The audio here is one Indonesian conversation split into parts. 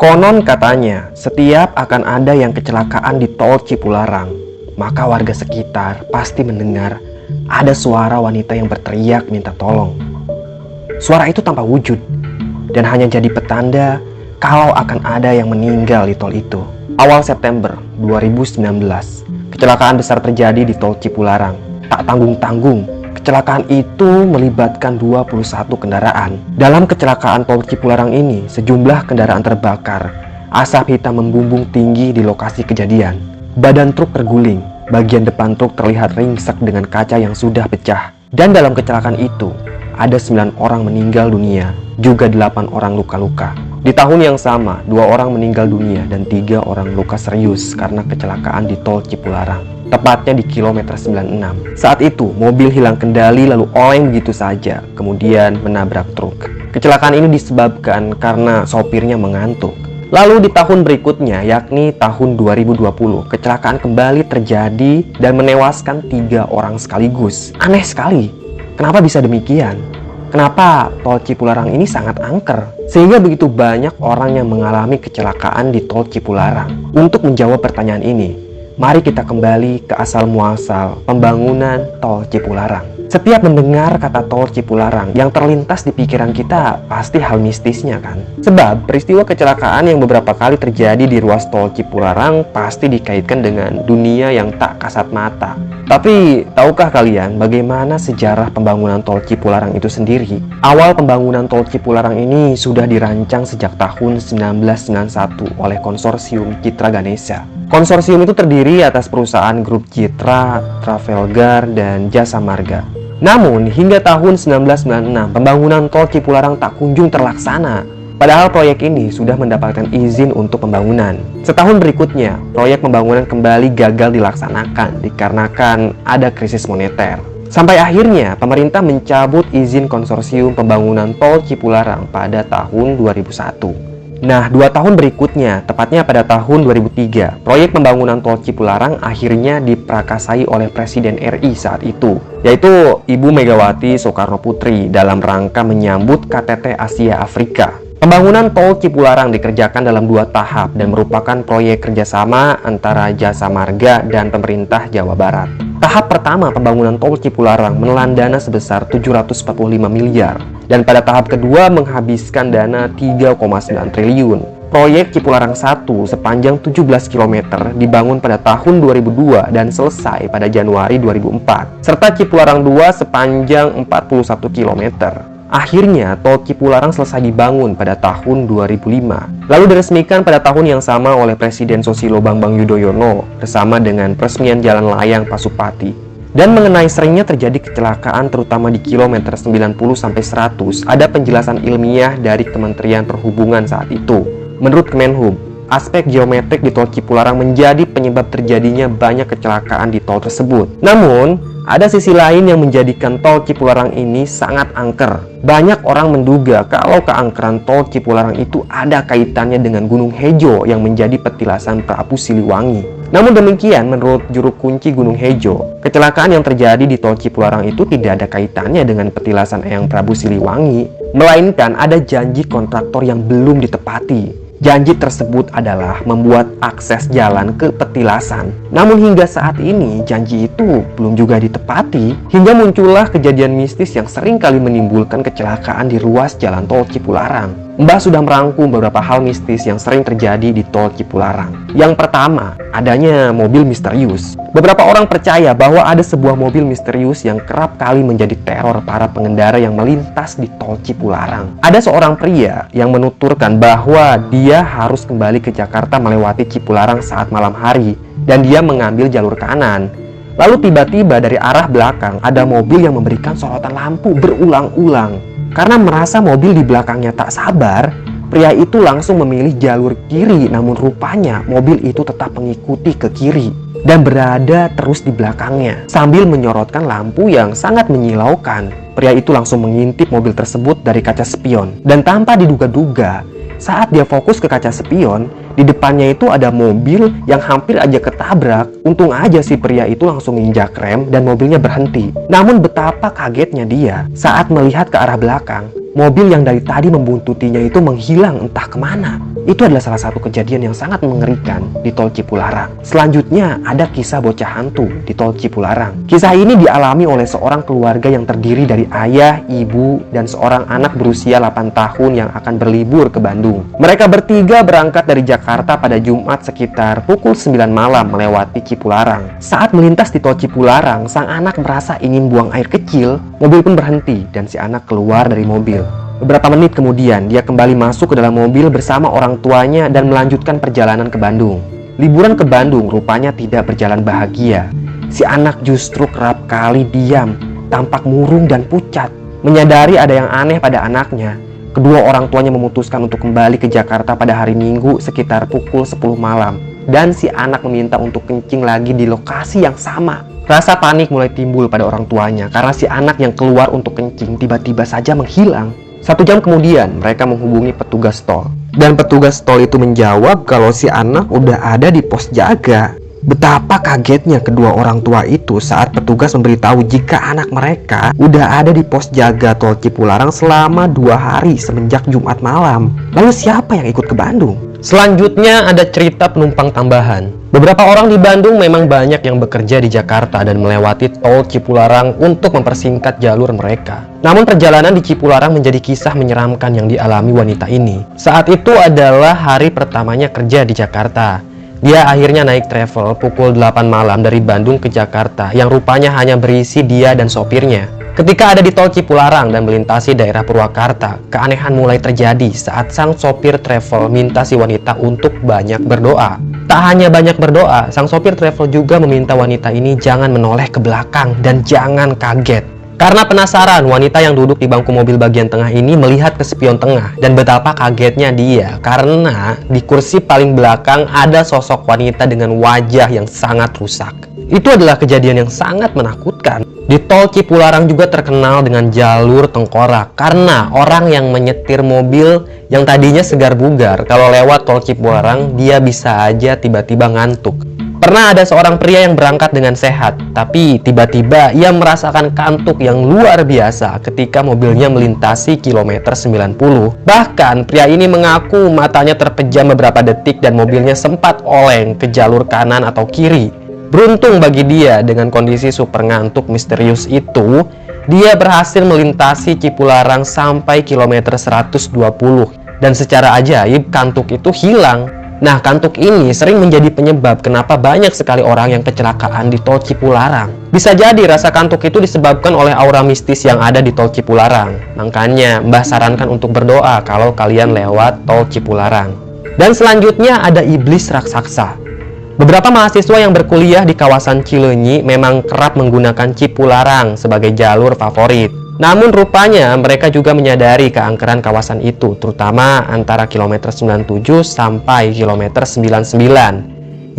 Konon katanya, setiap akan ada yang kecelakaan di tol Cipularang, maka warga sekitar pasti mendengar ada suara wanita yang berteriak minta tolong. Suara itu tanpa wujud, dan hanya jadi petanda kalau akan ada yang meninggal di tol itu. Awal September 2019, kecelakaan besar terjadi di tol Cipularang. Tak tanggung-tanggung, kecelakaan itu melibatkan 21 kendaraan. Dalam kecelakaan tol Cipularang ini, sejumlah kendaraan terbakar. Asap hitam membumbung tinggi di lokasi kejadian. Badan truk terguling, bagian depan truk terlihat ringsek dengan kaca yang sudah pecah. Dan dalam kecelakaan itu, ada 9 orang meninggal dunia, juga 8 orang luka-luka. Di tahun yang sama, 2 orang meninggal dunia dan 3 orang luka serius karena kecelakaan di tol Cipularang. Tepatnya di kilometer 96. Saat itu, mobil hilang kendali lalu oleng begitu saja, kemudian menabrak truk. Kecelakaan ini disebabkan karena sopirnya mengantuk. Lalu di tahun berikutnya, yakni tahun 2020, kecelakaan kembali terjadi dan menewaskan 3 orang sekaligus. Aneh sekali, kenapa bisa demikian? Kenapa tol Cipularang ini sangat angker? Sehingga begitu banyak orang yang mengalami kecelakaan di tol Cipularang. Untuk menjawab pertanyaan ini, mari kita kembali ke asal-muasal pembangunan tol Cipularang. Setiap mendengar kata tol Cipularang, yang terlintas di pikiran kita pasti hal mistisnya kan? Sebab peristiwa kecelakaan yang beberapa kali terjadi di ruas tol Cipularang pasti dikaitkan dengan dunia yang tak kasat mata. Tapi tahukah kalian bagaimana sejarah pembangunan tol Cipularang itu sendiri? Awal pembangunan tol Cipularang ini sudah dirancang sejak tahun 1991 oleh konsorsium Citra Ganesha. Konsorsium itu terdiri atas perusahaan grup Citra, Trafalgar, dan Jasa Marga. Namun, hingga tahun 1996, pembangunan tol Cipularang tak kunjung terlaksana. Padahal proyek ini sudah mendapatkan izin untuk pembangunan. Setahun berikutnya, proyek pembangunan kembali gagal dilaksanakan dikarenakan ada krisis moneter. Sampai akhirnya, pemerintah mencabut izin konsorsium pembangunan tol Cipularang pada tahun 2001. Nah, 2 tahun berikutnya, tepatnya pada tahun 2003, proyek pembangunan tol Cipularang akhirnya diprakasai oleh Presiden RI saat itu, yaitu Ibu Megawati Soekarno Putri dalam rangka menyambut KTT Asia Afrika. Pembangunan tol Cipularang dikerjakan dalam 2 tahap dan merupakan proyek kerjasama antara Jasa Marga dan pemerintah Jawa Barat. Tahap pertama pembangunan tol Cipularang menelan dana sebesar 745 miliar dan pada tahap kedua menghabiskan dana 3,9 triliun. Proyek Cipularang 1 sepanjang 17 km dibangun pada tahun 2002 dan selesai pada Januari 2004, serta Cipularang 2 sepanjang 41 km. Akhirnya, tol Cipularang selesai dibangun pada tahun 2005, lalu diresmikan pada tahun yang sama oleh Presiden Susilo Bambang Yudhoyono bersama dengan peresmian Jalan Layang Pasupati. Dan mengenai seringnya terjadi kecelakaan terutama di kilometer 90-100, ada penjelasan ilmiah dari Kementerian Perhubungan saat itu. Menurut Kemenhub, aspek geometrik di tol Cipularang menjadi penyebab terjadinya banyak kecelakaan di tol tersebut. Namun, ada sisi lain yang menjadikan tol Cipularang ini sangat angker. Banyak orang menduga kalau keangkeran tol Cipularang itu ada kaitannya dengan Gunung Hejo yang menjadi petilasan Prabu Siliwangi. Namun demikian, menurut juru kunci Gunung Hejo, kecelakaan yang terjadi di tol Cipularang itu tidak ada kaitannya dengan petilasan Eyang Prabu Siliwangi, melainkan ada janji kontraktor yang belum ditepati. Janji tersebut adalah membuat akses jalan ke petilasan. Namun hingga saat ini janji itu belum juga ditepati, hingga muncullah kejadian mistis yang sering kali menimbulkan kecelakaan di ruas jalan tol Cipularang. Mbah sudah merangkum beberapa hal mistis yang sering terjadi di tol Cipularang. Yang pertama, adanya mobil misterius. Beberapa orang percaya bahwa ada sebuah mobil misterius yang kerap kali menjadi teror para pengendara yang melintas di tol Cipularang. Ada seorang pria yang menuturkan bahwa dia harus kembali ke Jakarta melewati Cipularang saat malam hari dan dia mengambil jalur kanan. Lalu tiba-tiba dari arah belakang ada mobil yang memberikan sorotan lampu berulang-ulang. Karena merasa mobil di belakangnya tak sabar, pria itu langsung memilih jalur kiri, namun rupanya mobil itu tetap mengikuti ke kiri dan berada terus di belakangnya sambil menyorotkan lampu yang sangat menyilaukan. Pria itu langsung mengintip mobil tersebut dari kaca spion dan tanpa diduga-duga, saat dia fokus ke kaca spion, di depannya itu ada mobil yang hampir aja ketabrak. Untung aja si pria itu langsung injak rem dan mobilnya berhenti. Namun betapa kagetnya dia saat melihat ke arah belakang. Mobil yang dari tadi membuntutinya itu menghilang entah kemana. Itu adalah salah satu kejadian yang sangat mengerikan di tol Cipularang. Selanjutnya ada kisah bocah hantu di tol Cipularang. Kisah ini dialami oleh seorang keluarga yang terdiri dari ayah, ibu, dan seorang anak berusia 8 tahun yang akan berlibur ke Bandung. Mereka bertiga berangkat dari Jakarta pada Jumat sekitar pukul 9 malam melewati Cipularang. Saat melintas di tol Cipularang, sang anak merasa ingin buang air kecil. Mobil pun berhenti dan si anak keluar dari mobil. Beberapa menit kemudian, dia kembali masuk ke dalam mobil bersama orang tuanya dan melanjutkan perjalanan ke Bandung. Liburan ke Bandung rupanya tidak berjalan bahagia. Si anak justru kerap kali diam, tampak murung dan pucat. Menyadari ada yang aneh pada anaknya, kedua orang tuanya memutuskan untuk kembali ke Jakarta pada hari Minggu sekitar pukul 10 malam. Dan si anak meminta untuk kencing lagi di lokasi yang sama. Rasa panik mulai timbul pada orang tuanya karena si anak yang keluar untuk kencing tiba-tiba saja menghilang. 1 jam kemudian, mereka menghubungi petugas tol. Dan petugas tol itu menjawab kalau si anak udah ada di pos jaga. Betapa kagetnya kedua orang tua itu saat petugas memberitahu jika anak mereka udah ada di pos jaga tol Cipularang selama 2 hari semenjak Jumat malam. Lalu siapa yang ikut ke Bandung? Selanjutnya ada cerita penumpang tambahan. Beberapa orang di Bandung memang banyak yang bekerja di Jakarta dan melewati tol Cipularang untuk mempersingkat jalur mereka. Namun perjalanan di Cipularang menjadi kisah menyeramkan yang dialami wanita ini. Saat itu adalah hari pertamanya kerja di Jakarta. Dia akhirnya naik travel pukul 8 malam dari Bandung ke Jakarta yang rupanya hanya berisi dia dan sopirnya. Ketika ada di tol Cipularang dan melintasi daerah Purwakarta, keanehan mulai terjadi saat sang sopir travel minta si wanita untuk banyak berdoa. Tak hanya banyak berdoa, sang sopir travel juga meminta wanita ini jangan menoleh ke belakang dan jangan kaget. Karena penasaran, wanita yang duduk di bangku mobil bagian tengah ini melihat ke spion tengah dan betapa kagetnya dia karena di kursi paling belakang ada sosok wanita dengan wajah yang sangat rusak. Itu adalah kejadian yang sangat menakutkan. Di tol Cipularang juga terkenal dengan jalur tengkorak karena orang yang menyetir mobil yang tadinya segar bugar kalau lewat tol Cipularang dia bisa aja tiba-tiba ngantuk. Pernah ada seorang pria yang berangkat dengan sehat, tapi tiba-tiba ia merasakan kantuk yang luar biasa ketika mobilnya melintasi kilometer 90. Bahkan pria ini mengaku matanya terpejam beberapa detik dan mobilnya sempat oleng ke jalur kanan atau kiri. Beruntung bagi dia, dengan kondisi super ngantuk misterius itu, dia berhasil melintasi Cipularang sampai kilometer 120 dan secara ajaib kantuk itu hilang. Nah, kantuk ini sering menjadi penyebab kenapa banyak sekali orang yang kecelakaan di tol Cipularang. Bisa jadi rasa kantuk itu disebabkan oleh aura mistis yang ada di tol Cipularang. Makanya Mbah sarankan untuk berdoa kalau kalian lewat tol Cipularang. Dan selanjutnya ada iblis raksasa. Beberapa mahasiswa yang berkuliah di kawasan Cileunyi memang kerap menggunakan Cipularang sebagai jalur favorit. Namun rupanya mereka juga menyadari keangkeran kawasan itu, terutama antara kilometer 97 sampai kilometer 99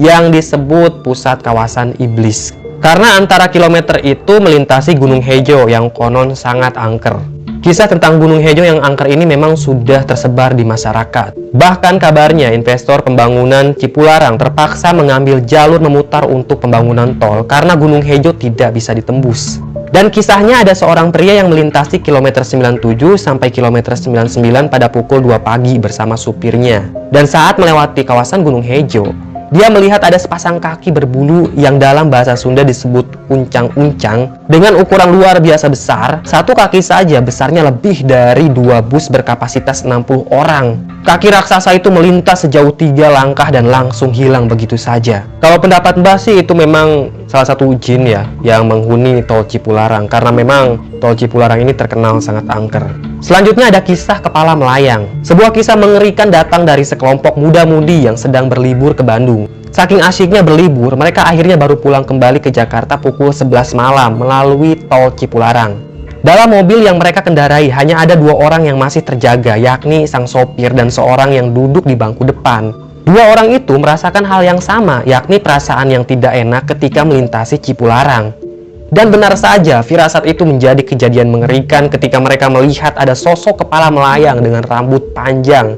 yang disebut pusat kawasan iblis. Karena antara kilometer itu melintasi Gunung Hejo yang konon sangat angker. Kisah tentang Gunung Hejo yang angker ini memang sudah tersebar di masyarakat. Bahkan kabarnya investor pembangunan Cipularang terpaksa mengambil jalur memutar untuk pembangunan tol karena Gunung Hejo tidak bisa ditembus. Dan kisahnya ada seorang pria yang melintasi kilometer 97 sampai kilometer 99 pada pukul 2 pagi bersama supirnya. Dan saat melewati kawasan Gunung Hejo, dia melihat ada sepasang kaki berbulu yang dalam bahasa Sunda disebut uncang-uncang dengan ukuran luar biasa besar. Satu kaki saja besarnya lebih dari 2 bus berkapasitas 60 orang. Kaki raksasa itu melintas sejauh 3 langkah dan langsung hilang begitu saja. Kalau pendapat Mbah sih itu memang salah satu jin ya yang menghuni tol Cipularang karena memang tol Cipularang ini terkenal sangat angker. Selanjutnya ada kisah kepala melayang. Sebuah kisah mengerikan datang dari sekelompok muda-mudi yang sedang berlibur ke Bandung. Saking asyiknya berlibur, mereka akhirnya baru pulang kembali ke Jakarta pukul 11 malam melalui tol Cipularang. Dalam mobil yang mereka kendarai hanya ada 2 orang yang masih terjaga, yakni sang sopir dan seorang yang duduk di bangku depan. 2 orang itu merasakan hal yang sama, yakni perasaan yang tidak enak ketika melintasi Cipularang. Dan benar saja, firasat itu menjadi kejadian mengerikan ketika mereka melihat ada sosok kepala melayang dengan rambut panjang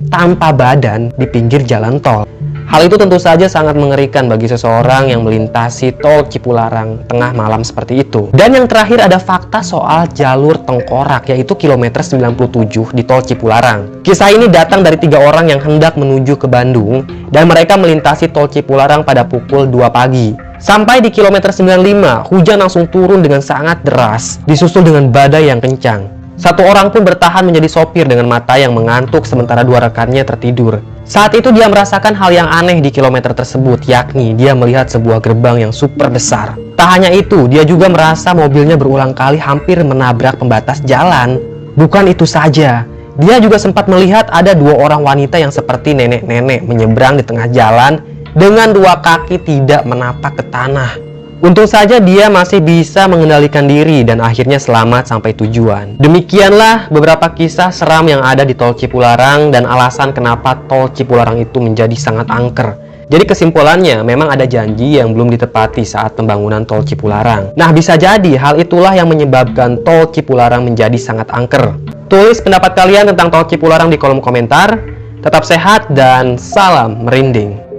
tanpa badan di pinggir jalan tol. Hal itu tentu saja sangat mengerikan bagi seseorang yang melintasi tol Cipularang tengah malam seperti itu. Dan yang terakhir ada fakta soal jalur tengkorak, yaitu kilometer 97 di tol Cipularang. Kisah ini datang dari 3 orang yang hendak menuju ke Bandung dan mereka melintasi tol Cipularang pada pukul 2 pagi. Sampai di kilometer 95, hujan langsung turun dengan sangat deras, disusul dengan badai yang kencang. Satu orang pun bertahan menjadi sopir dengan mata yang mengantuk sementara 2 rekannya tertidur. Saat itu dia merasakan hal yang aneh di kilometer tersebut, yakni dia melihat sebuah gerbang yang super besar. Tak hanya itu, dia juga merasa mobilnya berulang kali hampir menabrak pembatas jalan. Bukan itu saja, dia juga sempat melihat ada 2 orang wanita yang seperti nenek-nenek menyeberang di tengah jalan dengan 2 kaki tidak menapak ke tanah. Untung saja dia masih bisa mengendalikan diri dan akhirnya selamat sampai tujuan. Demikianlah beberapa kisah seram yang ada di tol Cipularang dan alasan kenapa tol Cipularang itu menjadi sangat angker. Jadi kesimpulannya, memang ada janji yang belum ditepati saat pembangunan tol Cipularang. Nah, bisa jadi hal itulah yang menyebabkan tol Cipularang menjadi sangat angker. Tulis pendapat kalian tentang tol Cipularang di kolom komentar. Tetap sehat dan salam merinding.